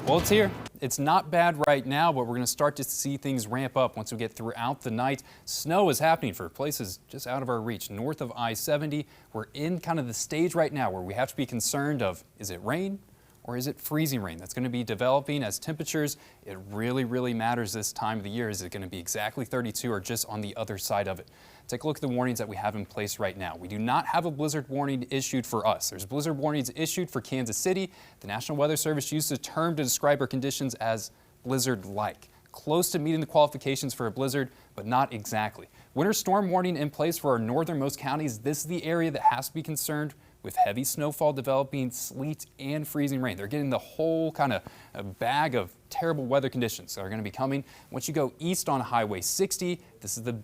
Well, it's here. It's not bad right now, but we're going to start to see things ramp up once we get throughout the night. Snow is happening for places just out of our reach, north of I-70. We're in kind of the stage right now where we have to be concerned of, is it rain or is it freezing rain? That's going to be developing as temperatures. It really matters this time of the year. Is it going to be exactly 32 or just on the other side of it? Take a look at the warnings that we have in place right now. We do not have a blizzard warning issued for us. There's blizzard warnings issued for Kansas City. The National Weather Service used the term to describe our conditions as blizzard-like. Close to meeting the qualifications for a blizzard, but not exactly. Winter storm warning in place for our northernmost counties. This is the area that has to be concerned with heavy snowfall developing, sleet, and freezing rain. They're getting the whole kind of bag of terrible weather conditions that are going to be coming. Once you go east on Highway 60, this is the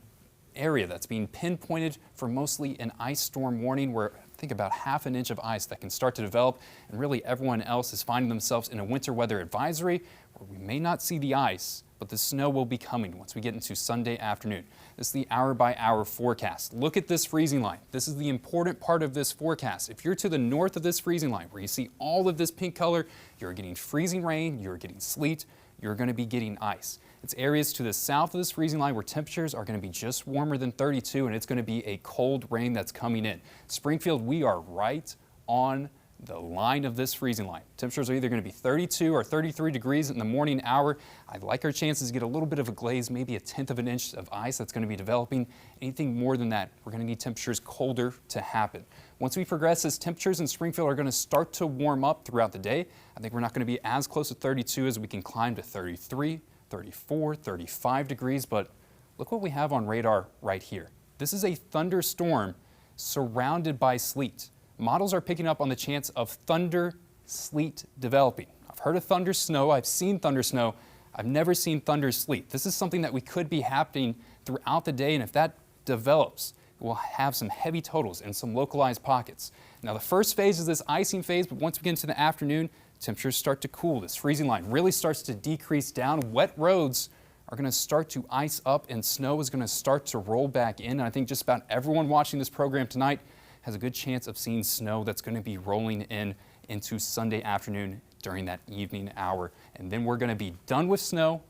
area that's being pinpointed for mostly an ice storm warning, where I think about half an inch of ice that can start to develop, and really everyone else is finding themselves in a winter weather advisory where we may not see the ice, but the snow will be coming once we get into Sunday afternoon. This is the hour-by-hour forecast. Look at this freezing line. This is the important part of this forecast. If you're to the north of this freezing line, where you see all of this pink color, you're getting freezing rain, you're getting sleet, you're going to be getting ice. It's areas to the south of this freezing line where temperatures are going to be just warmer than 32, and it's going to be a cold rain that's coming in. Springfield, we are right on the line of this freezing line. Temperatures are either going to be 32 or 33 degrees in the morning hour. I like our chances to get a little bit of a glaze, maybe a tenth of an inch of ice that's going to be developing. Anything more than that, we're going to need temperatures colder to happen. Once we progress, as temperatures in Springfield are going to start to warm up throughout the day, I think we're not going to be as close to 32 as we can climb to 33, 34, 35 degrees, but look what we have on radar right here. This is a thunderstorm surrounded by sleet. Models are picking up on the chance of thunder sleet developing. I've heard of thunder snow, I've seen thunder snow, I've never seen thunder sleet. This is something that we could be happening throughout the day, and if that develops, we'll have some heavy totals in some localized pockets. Now, the first phase is this icing phase, but once we get into the afternoon, temperatures start to cool. This freezing line really starts to decrease down. Wet roads are going to start to ice up, and snow is going to start to roll back in. And I think just about everyone watching this program tonight has a good chance of seeing snow that's going to be rolling in into Sunday afternoon during that evening hour. And then we're going to be done with snow,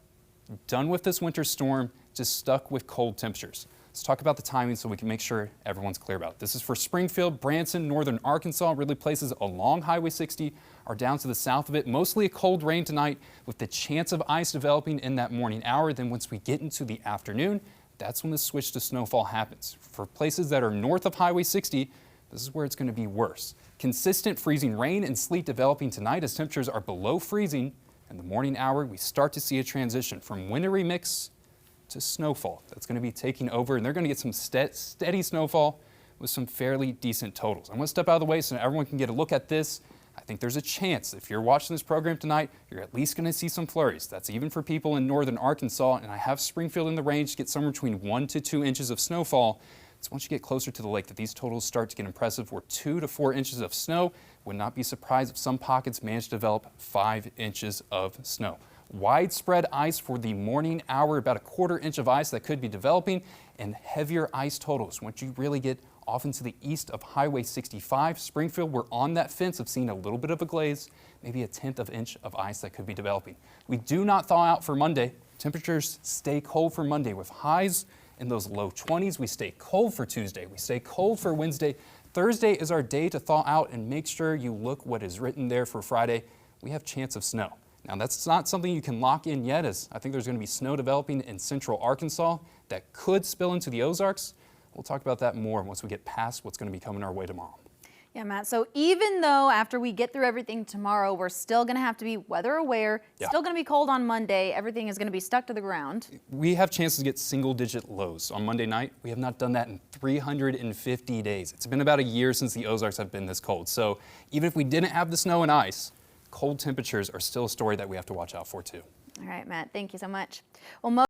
done with this winter storm, just stuck with cold temperatures. Let's talk about the timing so we can make sure everyone's clear about it. This is for Springfield, Branson, northern Arkansas. Really places along Highway 60 are down to the south of it. Mostly a cold rain tonight with the chance of ice developing in that morning hour. Then once we get into the afternoon, that's when the switch to snowfall happens. For places that are north of Highway 60, this is where it's going to be worse. Consistent freezing rain and sleet developing tonight as temperatures are below freezing. In the morning hour, we start to see a transition from wintry mix to snowfall. That's going to be taking over, and they're going to get some steady snowfall with some fairly decent totals. I'm going to step out of the way so everyone can get a look at this. I think there's a chance if you're watching this program tonight, you're at least going to see some flurries. That's even for people in northern Arkansas, and I have Springfield in the range to get somewhere between 1 to 2 inches of snowfall. It's once you get closer to the lake that these totals start to get impressive, where 2 to 4 inches of snow. Would not be surprised if some pockets manage to develop 5 inches of snow. Widespread ice for the morning hour, about a 1/4 inch of ice that could be developing, and heavier ice totals once you really get off into the east of Highway 65. Springfield, we're on that fence of seeing a little bit of a glaze, maybe a 1/10 of an inch of ice that could be developing. We do not thaw out for Monday. Temperatures stay cold for Monday with highs in those low 20s. We stay cold for Tuesday. We stay cold for Wednesday. Thursday is our day to thaw out, and make sure you look what is written there for Friday. We have chance of snow. Now, that's not something you can lock in yet, as I think there's going to be snow developing in central Arkansas that could spill into the Ozarks. We'll talk about that more once we get past what's going to be coming our way tomorrow. Yeah, Matt, so even though after we get through everything tomorrow, we're still going to have to be weather aware, still going to be cold on Monday, everything is going to be stuck to the ground. We have chances to get single-digit lows on Monday night. We have not done that in 350 days. It's been about a year since the Ozarks have been this cold. So even if we didn't have the snow and ice, cold temperatures are still a story that we have to watch out for too. All right, Matt, thank you so much. Well,